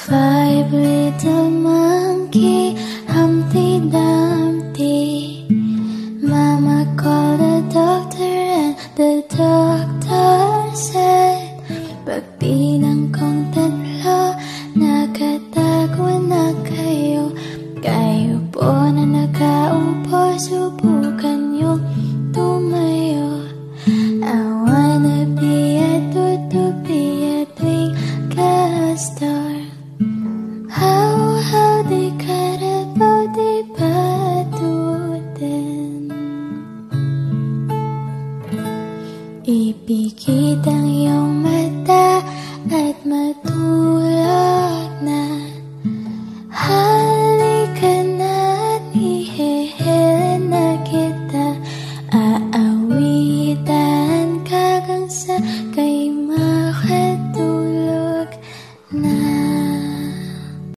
Five little monkey, Humpty Dumpty. Mama called the doctor and the doctor said, pagbilang kong tatlo, nakatago na kayo. Kayo po na nakaupo, subukan yung tumayo. I wanna be a tutu, be a twinkle star. How